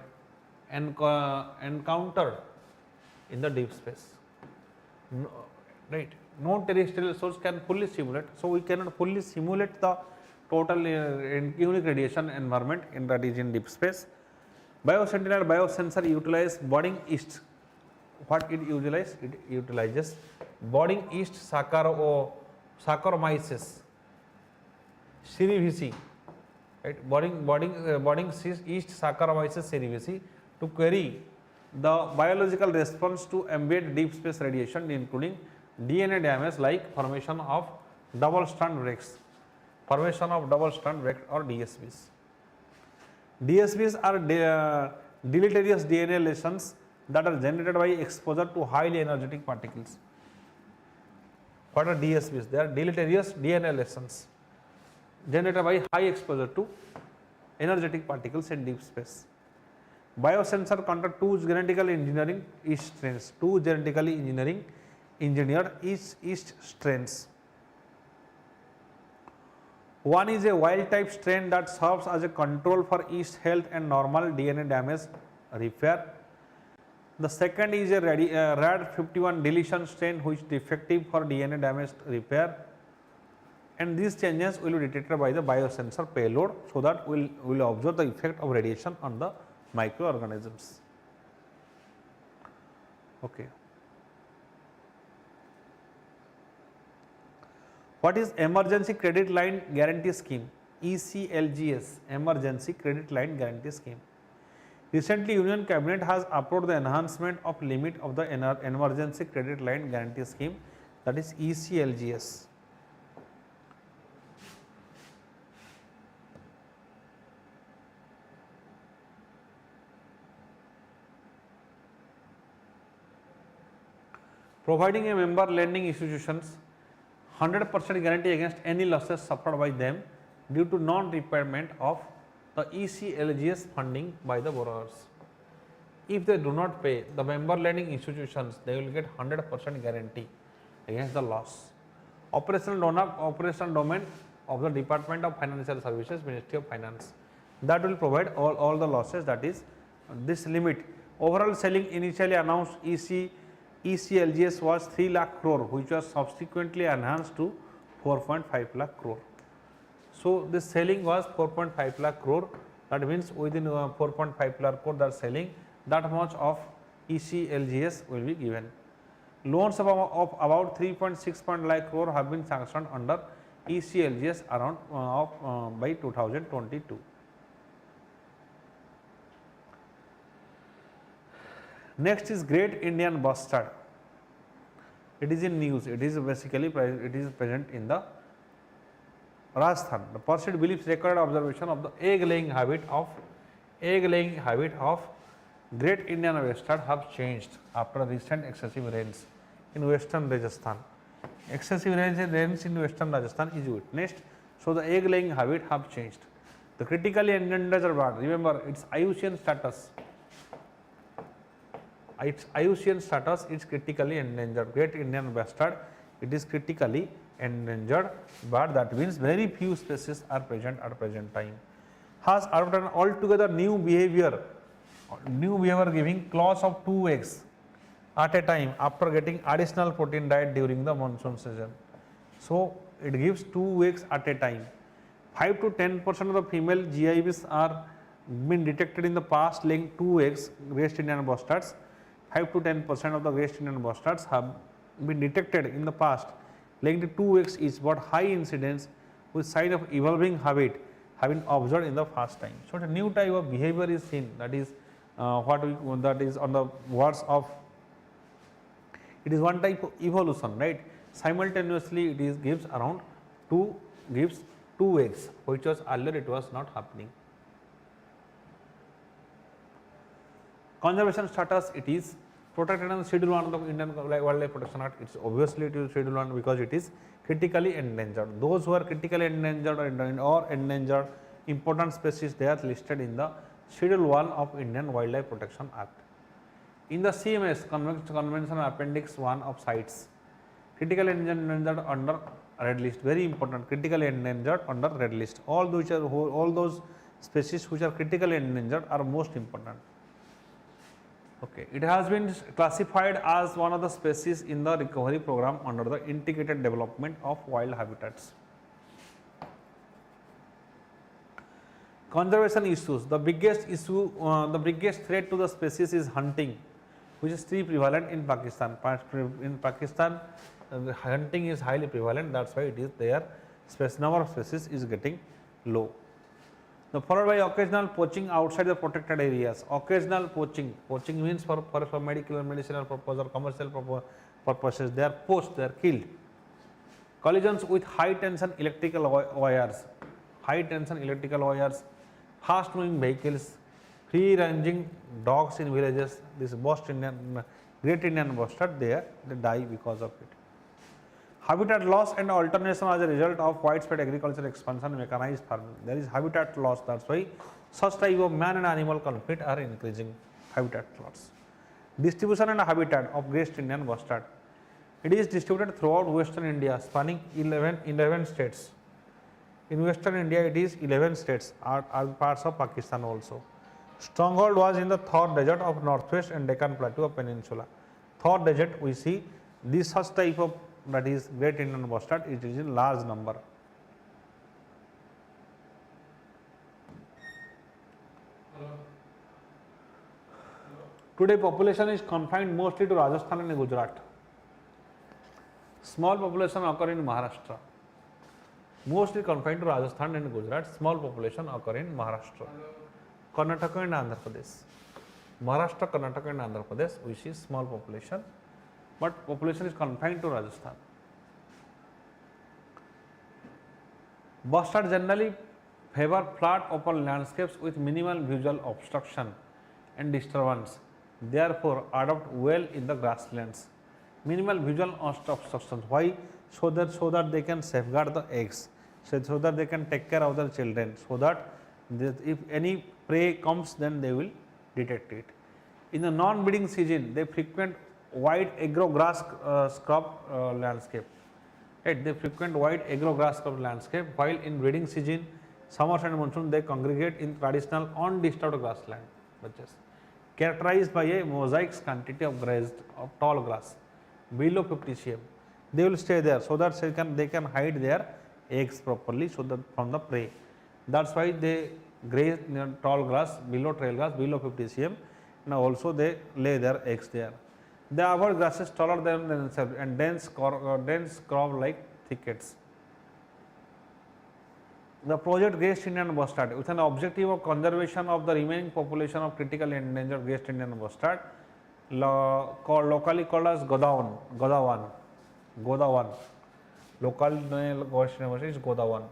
encountered in the deep space. Right? No terrestrial source can fully simulate. So, we cannot fully simulate the total unique radiation environment that is in deep space. Bio Sentinel biosensor utilize boarding east. What it utilizes? It utilizes boarding east Saccharomyces cerevisiae, right? Boarding yeast Saccharomyces cerevisiae to query the biological response to ambient deep space radiation, including DNA damage like formation of double strand breaks or DSBs. DSBs are deleterious DNA lesions that are generated by exposure to highly energetic particles. What are DSBs? They are deleterious DNA lesions generated by high exposure to energetic particles in deep space. Biosensor contact two genetically engineering yeast strains. Two genetically engineered yeast strains. One is a wild type strain that serves as a control for yeast health and normal DNA damage repair. The second is a RAD51 deletion strain which is defective for DNA damage repair, and these changes will be detected by the biosensor payload, so that we will observe the effect of radiation on the microorganisms. Okay. What is Emergency Credit Line Guarantee Scheme? ECLGS, Emergency Credit Line Guarantee Scheme. Recently, Union Cabinet has approved the enhancement of limit of the Emergency Credit Line Guarantee Scheme, that is ECLGS. Providing a member lending institutions 100% guarantee against any losses suffered by them due to non-repayment of the ECLGS funding by the borrowers. If they do not pay, the member lending institutions, they will get 100% guarantee against the loss. Operational domain of the Department of Financial Services, Ministry of Finance, that will provide all the losses, that is this limit. Overall selling initially announced ECLGS was 3 lakh crore, which was subsequently enhanced to 4.5 lakh crore. So this selling was 4.5 lakh crore, that means within 4.5 lakh crore that selling, that much of ECLGS will be given. Loans of about 3.6 lakh crore have been sanctioned under ECLGS around by 2022. Next is Great Indian Bustard. It is in news. It is basically present in the Rajasthan. The perceived beliefs recorded observation of the egg laying habit of Great Indian Bustard have changed after recent excessive rains in western Rajasthan. Excessive rains in western Rajasthan is witnessed, so the egg laying habit have changed. The critically endangered bird, remember its IUCN status. Its IUCN status is critically endangered. Great Indian Bustard, it is critically endangered, but that means very few species are present at present time. Has adopted an altogether new behavior giving claws of 2 eggs at a time after getting additional protein diet during the monsoon season. So it gives 2 eggs at a time. 5 to 10% of the female GIBs are been detected in the past laying 2 eggs, Great Indian Bustards. 5 to 10% of the Great Indian Bustards have been detected in the past laying the 2 eggs each, but high incidence with sign of evolving habit have been observed in the first time. So, a new type of behavior is seen, that is that is on the words of, it is one type of evolution, right. Simultaneously it gives around 2 eggs, which was earlier it was not happening. Conservation status, it is protected under Schedule 1 of the Indian Wildlife Protection Act. It's obviously it is Schedule 1 because it is critically endangered. Those who are critically endangered or endangered important species, they are listed in the Schedule 1 of Indian Wildlife Protection Act. In the CMS Convention Appendix 1 of CITES, critically endangered under red list, very important, critically endangered under red list. All those species which are critically endangered are most important. Okay. It has been classified as one of the species in the recovery program under the integrated development of wild habitats. Conservation issues. The biggest issue, the biggest threat to the species is hunting, which is still prevalent in Pakistan. In Pakistan, the hunting is highly prevalent, that's why it is there, number of species is getting low. Now followed by occasional poaching outside the protected areas. Occasional poaching, poaching means for medical and medicinal purpose or commercial purposes, they are poached, they are killed. Collisions with high tension electrical wires, fast moving vehicles, free ranging dogs in villages, this great Indian bustard, they die because of it. Habitat loss and alternation as a result of widespread agricultural expansion, mechanized farming. There is habitat loss, that's why such type of man and animal conflict are increasing. Habitat loss. Distribution and habitat of great Indian bustard. It is distributed throughout western India, spanning 11 states. In western India, it is 11 states, are parts of Pakistan also. Stronghold was in the Thar Desert of northwest and Deccan Plateau of Peninsula. Thar Desert, we see this such type of, that is great Indian bustard, it is in large number. Today population is confined mostly to Rajasthan and Gujarat. Small population occur in Maharashtra. Mostly confined to Rajasthan and Gujarat, small population occur in Maharashtra. Karnataka and Andhra Pradesh. Maharashtra, Karnataka and Andhra Pradesh, we see small population, but population is confined to Rajasthan. Bustard generally favor flat open landscapes with minimal visual obstruction and disturbance, therefore adopt well in the grasslands. Minimal visual obstructions, why? So that they can safeguard the eggs, so that they can take care of their children, so that if any prey comes, then they will detect it. In the non-breeding season, they frequent wide agrograph scrub landscape. Right? They frequent wide agrograph scrub landscape, while in breeding season, summers and monsoon, they congregate in traditional undisturbed grassland, characterized by a mosaic quantity of tall grass below 50 cm. They will stay there, so that they can hide their eggs properly, so that from the prey. That's why they graze tall grass, below trail grass, below 50 cm. Now also they lay their eggs there. They avoid grasses taller than themselves and dense crop like thickets. The project Great Indian Bustard, with an objective of conservation of the remaining population of critically endangered Great Indian Bustard, locally called as Godawan. Local name is Godawan.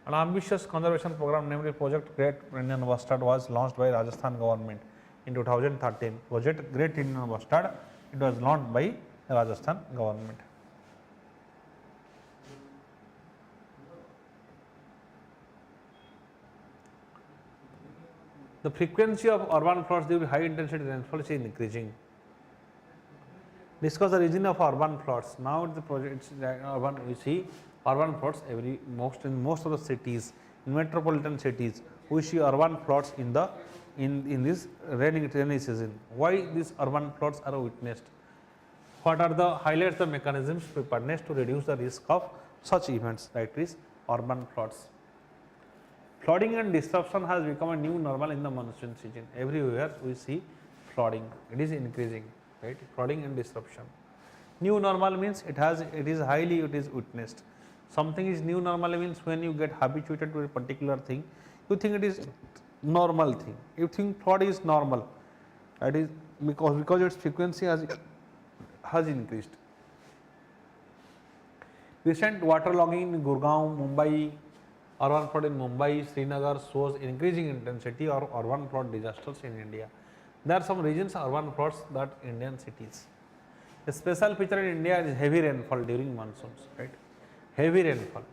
An ambitious conservation program, namely Project Great Indian Bustard, was launched by Rajasthan government in 2013. Project Great Indian Bustard, it was launched by Rajasthan government. The frequency of urban floods due to high intensity rainfall is increasing. Discuss the reason of urban floods. Now the project urban, we see urban floods in most of the cities, in metropolitan cities, we see urban floods in this rainy season. Why these urban floods are witnessed? What are the highlights, the mechanisms preparedness to reduce the risk of such events, that is urban floods. Flooding and disruption has become a new normal in the monsoon season. Everywhere we see flooding, it is increasing, right? Flooding and disruption. New normal means it is witnessed. Something is new normal means when you get habituated to a particular thing, you think it is normal thing. You think flood is normal. That is because its frequency has increased. Recent waterlogging in Gurgaon, Mumbai, urban flood in Mumbai, Srinagar shows increasing intensity or urban flood disasters in India. There are some regions urban floods that Indian cities. A special feature in India is heavy rainfall during monsoons, right? Heavy rainfall.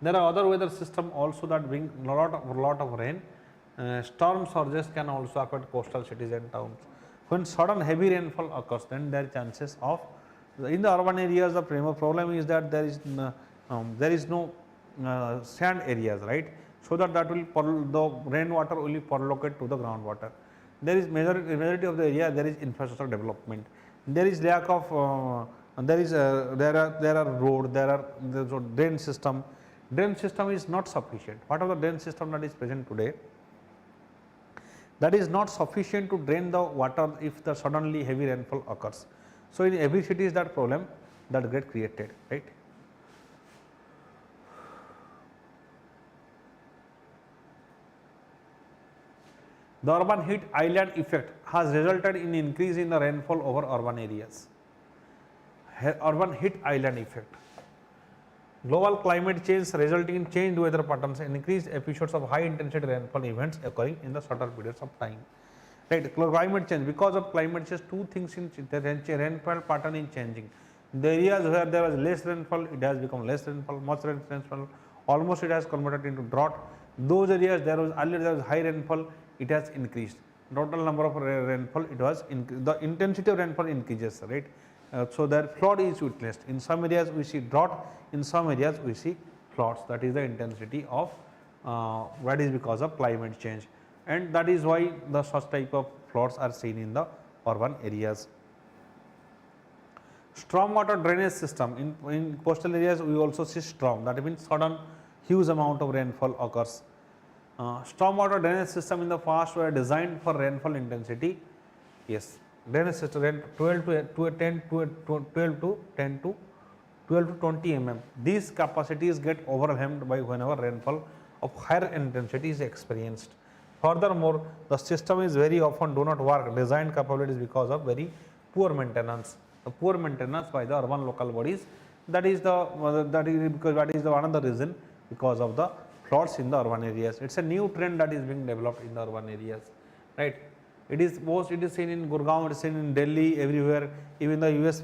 There are other weather systems also that bring lot of rain. Storm surges can also affect coastal cities and towns. When sudden heavy rainfall occurs, then there are chances of, in the urban areas, the problem is that there is no sand areas, right? So that the rainwater will percolate to the groundwater. There is majority of the area, there is infrastructure development. There is lack of there are road, there are drain system. Drain system is not sufficient. What are the drain system that is present today? That is not sufficient to drain the water if the suddenly heavy rainfall occurs. So in every city is that problem. that get created, right. The urban heat island effect has resulted in increase in the rainfall over urban areas. Urban heat island effect. Global climate change resulting in changed weather patterns and increased episodes of high intensity rainfall events occurring in the shorter periods of time. Right, climate change, because of climate change, two things in the rainfall pattern is changing. The areas where there was less rainfall, it has become less rainfall, much rainfall, almost it has converted into drought. Those areas there was earlier there was high rainfall, it has increased. Total number of rainfall, it was the intensity of rainfall increases, right. So there flood is witnessed. In some areas we see drought, in some areas we see floods. That is the intensity of that is because of climate change, and that is why the such type of floods are seen in the urban areas. Stormwater drainage system, in coastal areas we also see storm, that means sudden huge amount of rainfall occurs. Stormwater drainage system in the past were designed for rainfall intensity, yes, drainage system 12 to 20 mm. These capacities get overwhelmed by whenever rainfall of higher intensity is experienced. Furthermore, the system is very often do not work designed capabilities because of very poor maintenance. The poor maintenance by the urban local bodies, that is one of the reason because of the floods in the urban areas. It's a new trend that is being developed in the urban areas, right. It is seen in Gurgaon, it is seen in Delhi, everywhere. Even the US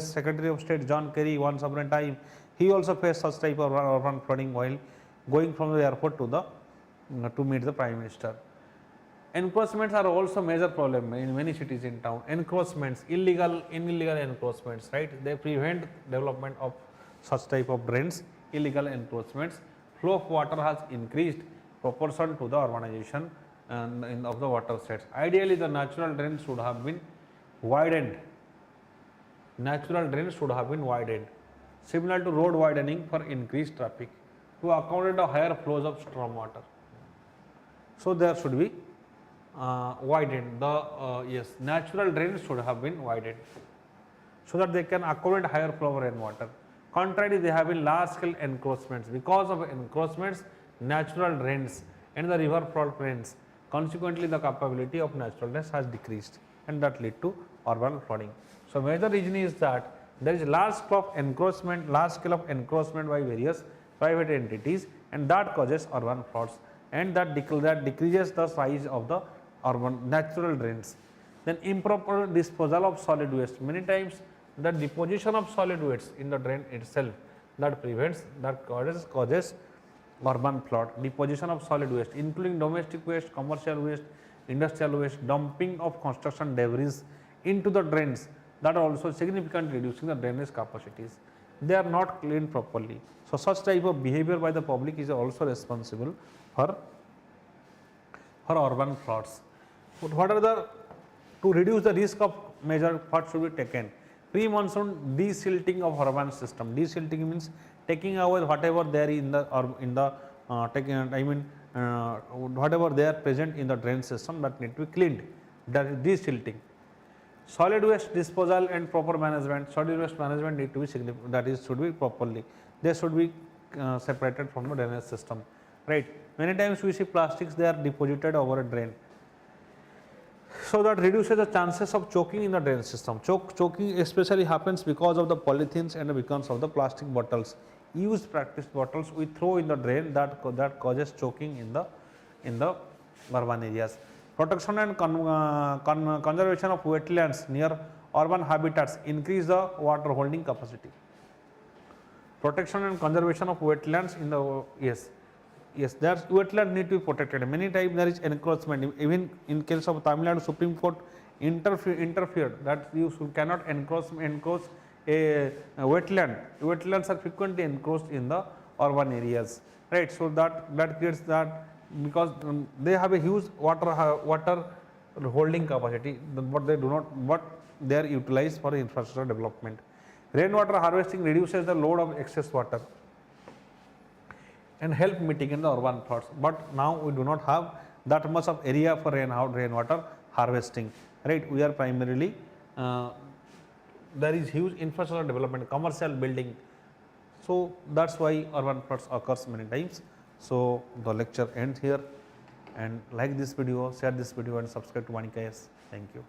Secretary of State John Kerry, once upon a time, he also faced such type of urban flooding while going from the airport to meet the Prime Minister. Encroachments are also major problem in many cities in town. Encroachments, illegal encroachments, right? They prevent development of such type of drains. Illegal encroachments. Flow of water has increased proportion to the urbanization of the water sets. Ideally, the natural drains should have been widened. Natural drains should have been widened, similar to road widening for increased traffic to accommodate the higher flows of storm water. So there should be widened. The natural drains should have been widened so that they can accommodate higher flow of rainwater. Contrary, they have been large scale encroachments. Because of encroachments, natural drains and the river floodplains, consequently the capability of natural drains has decreased, and that lead to urban flooding. So major reason is that there is large scale of encroachment by various private entities, and that causes urban floods, and that decreases the size of the urban natural drains. Then improper disposal of solid waste. Many times the deposition of solid waste in the drain itself causes urban flood. Deposition of solid waste including domestic waste, commercial waste, industrial waste, dumping of construction debris into the drains, that also significantly reducing the drainage capacities. They are not cleaned properly. So such type of behavior by the public is also responsible for urban floods. But what are to reduce the risk of measure, what should be taken? Pre-monsoon desilting of urban system. Desilting means taking away whatever there in the whatever they are present in the drain system that need to be cleaned. That is desilting. Solid waste disposal and proper management. Solid waste management need to be significant. That is should be properly. They should be separated from the drainage system. Right. Many times we see plastics, they are deposited over a drain. So that reduces the chances of choking in the drain system. Choking especially happens because of the polythenes and because of the plastic bottles. Used practiced bottles we throw in the drain, that causes choking in the urban areas. Protection and conservation of wetlands near urban habitats increase the water holding capacity. Protection and conservation of wetlands in the yes, there's wetland need to be protected. Many times there is encroachment. Even in case of Tamil Nadu Supreme Court interfered that you cannot encroach a wetland. Wetlands are frequently encroached in the urban areas, right? So that creates that because they have a huge water holding capacity, but they are utilized for infrastructure development. Rainwater harvesting reduces the load of excess water and help mitigate the urban floods. But now we do not have that much of area for rainwater harvesting, right? We are primarily there is huge infrastructure development, commercial building. So that's why urban floods occurs many times. So the lecture ends here, and like this video, share this video and subscribe to VANIK-IAS. Thank you.